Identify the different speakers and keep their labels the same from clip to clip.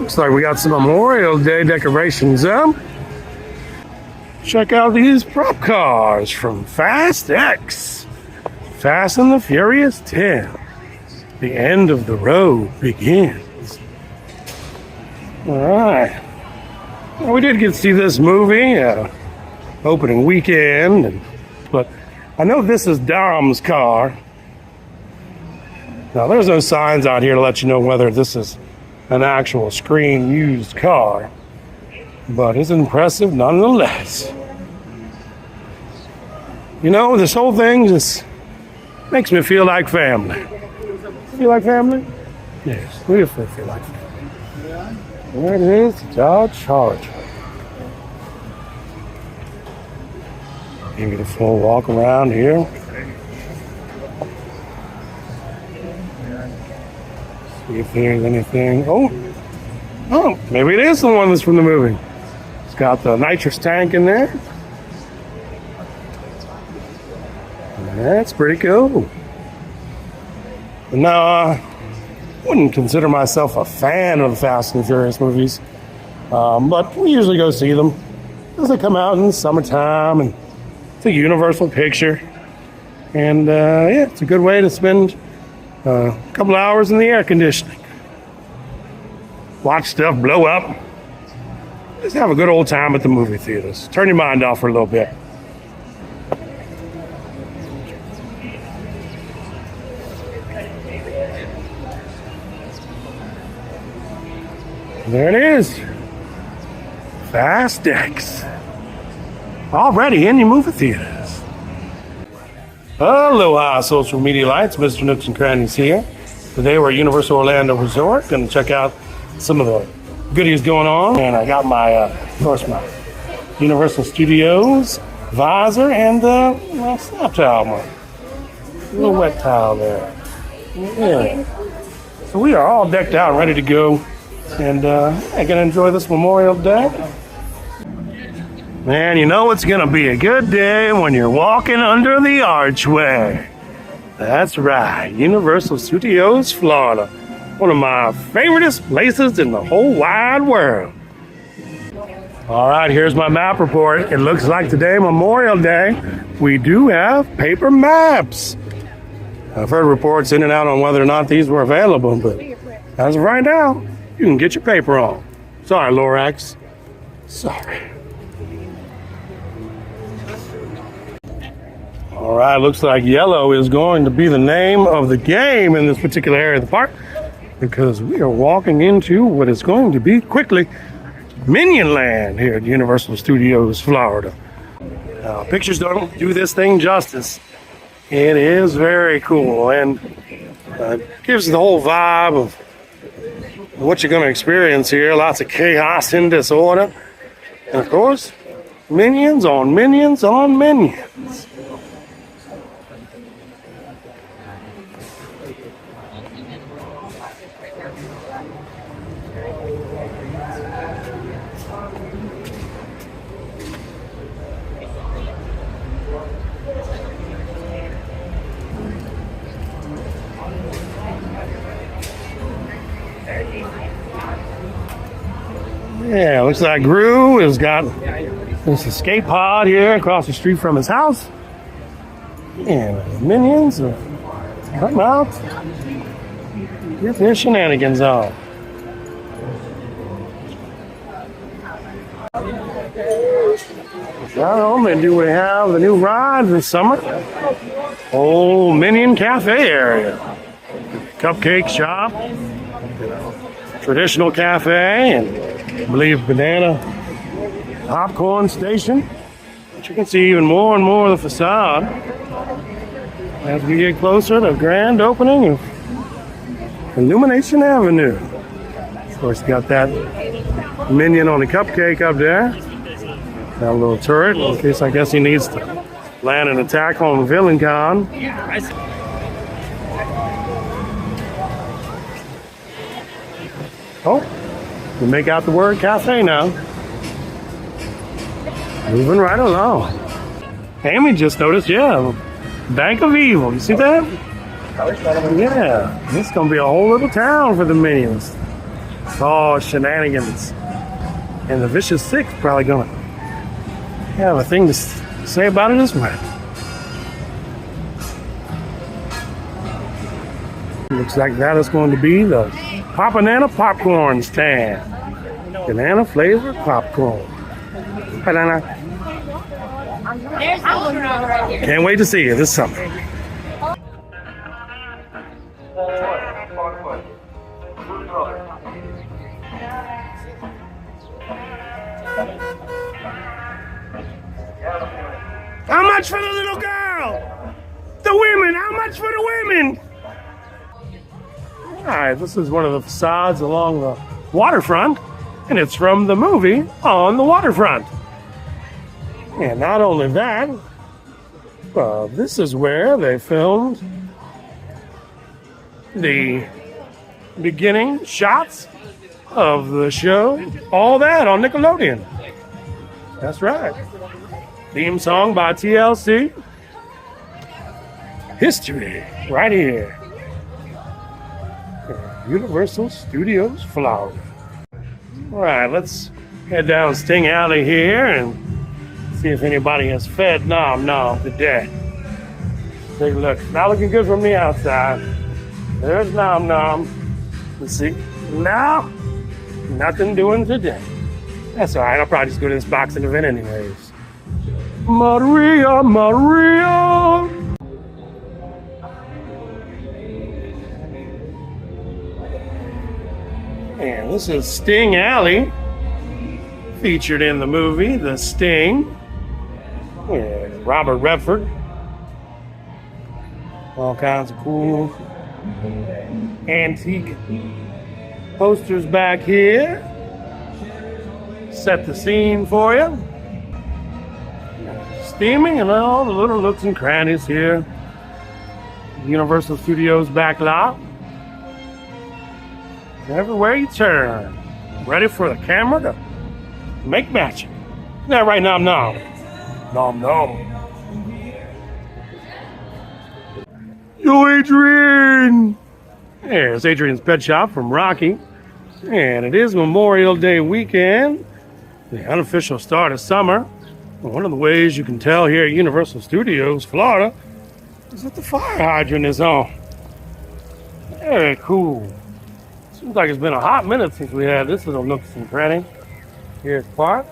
Speaker 1: Looks like we got some Memorial Day decorations up. Check out these prop cars from Fast X. Fast and the Furious 10. The end of the road begins. All right. Well, we did get to see this movie opening weekend, but I know this is Dom's car. Now, there's no signs out here to let you know whether this is an actual screen used car, but it's impressive nonetheless. You know, this whole thing just makes me feel like family. Feel like family? Yes, we feel like family. There it is, the Dodge Charger. Give you the full walk around here. See if there's anything. Oh, maybe it is the one that's from the movie. It's got the nitrous tank in there. That's pretty cool. Now, I wouldn't consider myself a fan of the Fast and Furious movies, but we usually go see them as they come out in the summertime, and it's a universal picture. And yeah, it's a good way to spend a couple hours in the air conditioning. Watch stuff blow up. Just have a good old time at the movie theaters. Turn your mind off for a little bit. There it is. Fast X. Already in your movie theaters. Aloha, social media lights. Mr. Nooks and Crannies here. Today we're at Universal Orlando Resort. Going to check out some of the goodies going on. And I got my, of course, my Universal Studios visor and my snap towel. My little wet towel there. Yeah. So we are all decked out and ready to go. And I'm gonna enjoy this Memorial Day. Man, you know it's gonna be a good day when you're walking under the archway. That's right, Universal Studios, Florida. One of my favoriteest places in the whole wide world. All right, here's my map report. It looks like today, Memorial Day, we do have paper maps. I've heard reports in and out on whether or not these were available, but as of right now, you can get your paper on. Sorry, Lorax. Sorry. All right, looks like yellow is going to be the name of the game in this particular area of the park, because we are walking into what is going to be quickly Minion Land here at Universal Studios, Florida. Now, pictures don't do this thing justice. It is very cool and gives the whole vibe of what you're going to experience here. Lots of chaos and disorder. And of course, minions on minions on minions. Yeah, looks like Gru has got this escape pod here across the street from his house. And the minions have come out, get their shenanigans on. Not only do we have the new ride this summer, old Minion Cafe area, cupcake shop, traditional cafe, and I believe banana popcorn station. But you can see even more and more of the facade as we get closer to the grand opening of Illumination Avenue. Of course, you got that minion on the cupcake up there. That little turret in case I guess he needs to land an attack on Villain Con. Oh. We make out the word cafe now. Moving right along. Amy just noticed, yeah, Bank of Evil. You see that? Yeah, it's going to be a whole little town for the minions. It's all shenanigans. And the Vicious Six probably gonna have a thing to say about it as well. Looks like that is going to be the Banana popcorn stand. Banana flavored popcorn. Banana. Can't wait to see you this summer. How much for the little girl? The women, how much for the women? All right, this is one of the facades along the waterfront, and it's from the movie On the Waterfront. And not only that, this is where they filmed the beginning shots of the show, All That on Nickelodeon. That's right. Theme song by TLC. History, right here. Universal Studios, Florida. All right, let's head down Sting Alley here and see if anybody has fed Nom Nom today. Take a look. Not looking good from the outside. There's Nom Nom. Let's see. No, nothing doing today. That's all right. I'll probably just go to this boxing event anyways. Maria, Maria. And this is Sting Alley, featured in the movie The Sting, with Robert Redford. All kinds of cool antique posters back here. Set the scene for you. Steaming and all the little nooks and crannies here. Universal Studios back lot. Everywhere you turn, ready for the camera to make magic. Isn't that right, Nom Nom? Nom Nom. Yo, Adrian! There's Adrian's Pet Shop from Rocky. And it is Memorial Day weekend, the unofficial start of summer. One of the ways you can tell here at Universal Studios, Florida, is that the fire hydrant is on. Very cool. Seems like it's been a hot minute since we had this little nooks and cranny here at the park.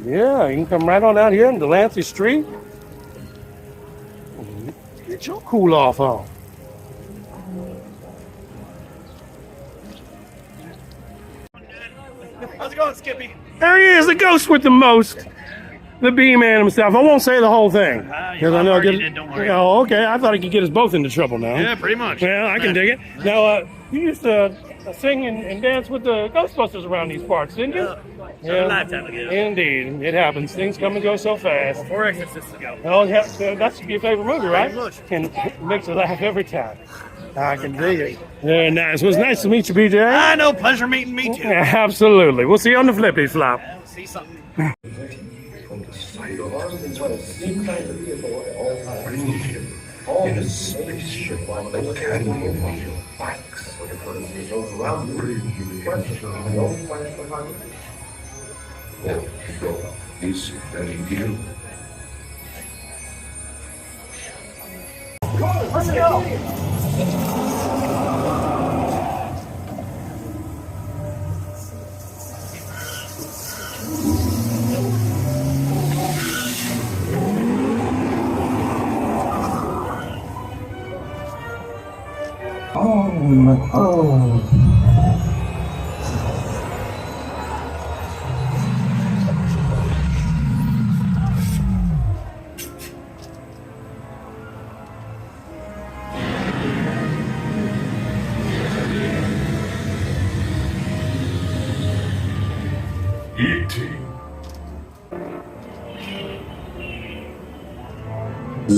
Speaker 1: Yeah, you can come right on out here in Delancey Street. Get your cool off on.
Speaker 2: How's it going, Skippy?
Speaker 1: There he is, the ghost with the most. The B-man himself. I won't say the whole thing. Because I know I get.
Speaker 2: Don't worry.
Speaker 1: Oh, okay. I thought he could get us both into trouble now.
Speaker 2: Yeah, pretty much.
Speaker 1: Well, I can dig it. Now, you used to sing and dance with the Ghostbusters around these parts, didn't you?
Speaker 2: A lifetime ago.
Speaker 1: Indeed. It happens. Things come and go so fast.
Speaker 2: 4 Exorcists ago.
Speaker 1: Oh, yeah, so that's your favorite movie, right?
Speaker 2: Pretty much.
Speaker 1: And it makes you laugh every time. I can dig it. Very nice. Well, it was nice to meet you, BJ.
Speaker 2: I know. Pleasure meeting me, too.
Speaker 1: Yeah, absolutely. We'll see you on the flippy flop.
Speaker 2: I'll see something.
Speaker 3: From the side of us, it's what seems like to be in a spaceship on the Academy of Martial Bikes. Is very deal.
Speaker 2: Let's go.
Speaker 3: Oh.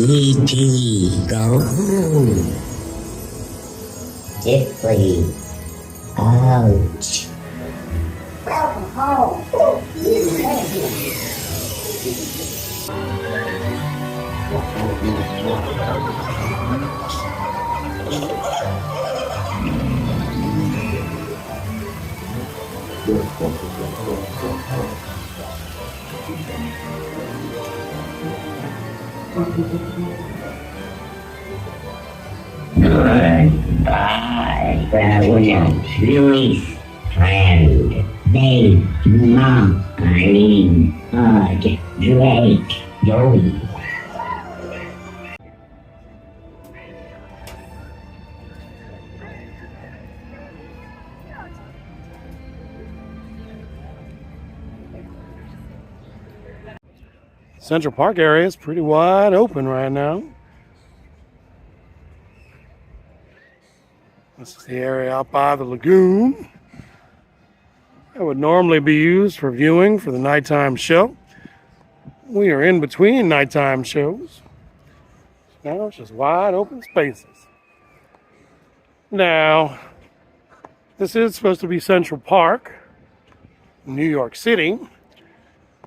Speaker 4: E.T. go home. Get free. Ouch. Welcome home. Goodbye, farewell, Louis, friend. They mom, Eileen, Hug, Drake, Joey.
Speaker 1: Central Park area is pretty wide open right now. This is the area out by the lagoon. That would normally be used for viewing for the nighttime show. We are in between nighttime shows. Now it's just wide open spaces. Now, this is supposed to be Central Park, New York City,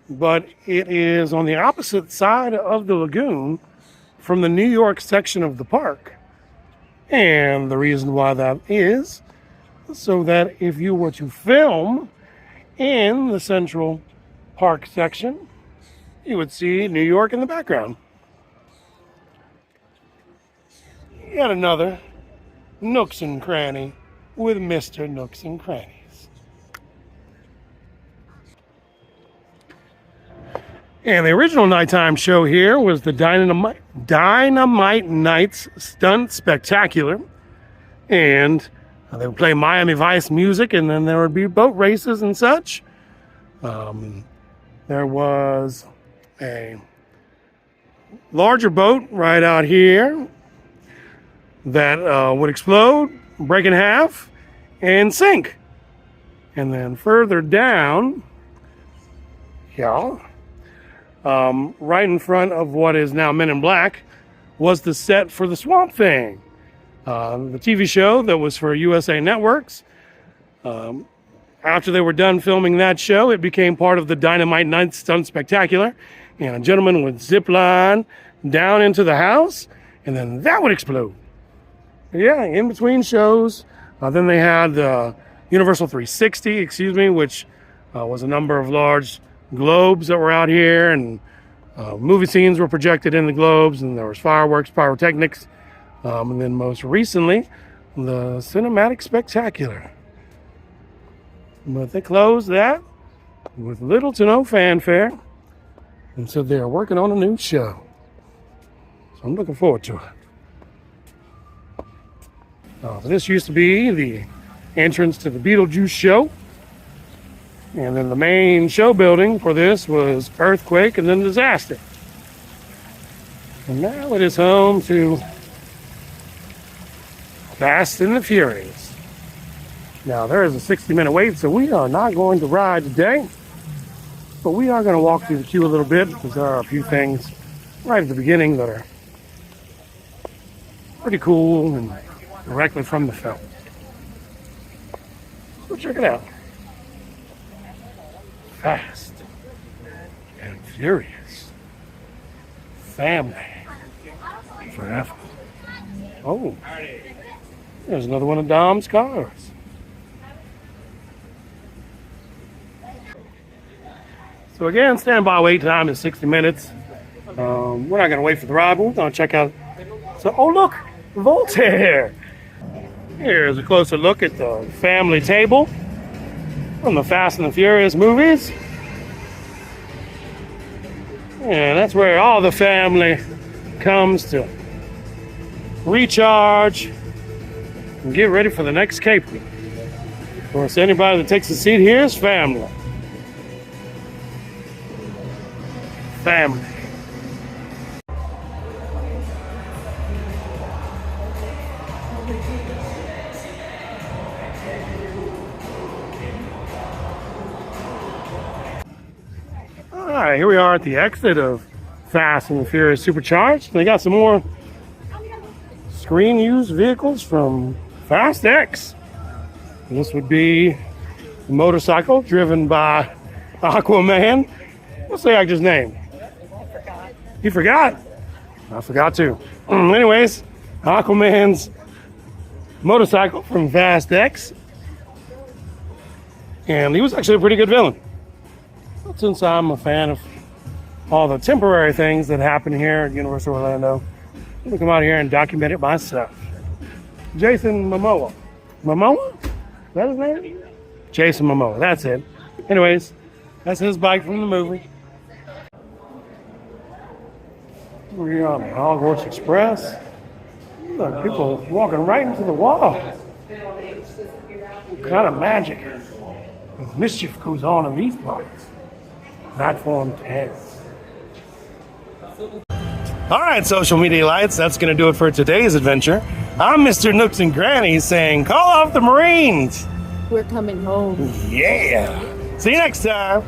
Speaker 1: but it is on the opposite side of the lagoon from the New York section of the park. And the reason why that is so that if you were to film in the Central Park section, you would see New York in the background. Yet another Nooks and Cranny with Mr. Nooks and Crannies. And the original nighttime show here was the Dynamite Nights Stunt Spectacular. And they would play Miami Vice music, and then there would be boat races and such. There was a larger boat right out here that would explode, break in half, and sink. And then further down, right in front of what is now Men in Black, was the set for the Swamp Thing, the TV show that was for USA Networks. After they were done filming that show, it became part of the Dynamite Nights Stunt Spectacular, and a gentleman would zip line down into the house, and then that would explode. Yeah, in between shows. Then they had the Universal 360, which was a number of large globes that were out here, and movie scenes were projected in the globes, and there was fireworks, pyrotechnics, and then most recently the Cinematic Spectacular. But they closed that with little to no fanfare, and so they're working on a new show, so I'm looking forward to it. This used to be the entrance to the Beetlejuice show. And then the main show building for this was Earthquake and then Disaster. And now it is home to Fast and the Furious. Now there is a 60-minute wait, so we are not going to ride today. But we are going to walk through the queue a little bit because there are a few things right at the beginning that are pretty cool and directly from the film. So check it out. Fast and Furious. Family forever. Oh, there's another one of Dom's cars. So again, standby wait time is 60 minutes. We're not going to wait for the ride, but we're going to check out. So, oh look, Voltaire. Here's a closer look at the family table from the Fast and the Furious movies. And that's where all the family comes to recharge and get ready for the next caper. Of course, anybody that takes a seat here is family. Family. All right, here we are at the exit of Fast and the Furious Supercharged. They got some more screen-used vehicles from Fast X. And this would be a motorcycle driven by Aquaman. What's the actor's name? You forgot? I forgot too. Anyways, Aquaman's motorcycle from Fast X. And he was actually a pretty good villain. But since I'm a fan of all the temporary things that happen here at Universal Orlando, I'm gonna come out here and document it myself. Jason Momoa. Momoa? Is that his name? Jason Momoa, that's it. Anyways, that's his bike from the movie. We're here on the Hogwarts Express. Look, people walking right into the wall. What kind of magic and mischief goes on in these parts? Platform 10. All right, social media lights, that's going to do it for today's adventure. I'm Mr. Nooks and Granny saying, call off the Marines.
Speaker 5: We're coming home.
Speaker 1: Yeah. See you next time.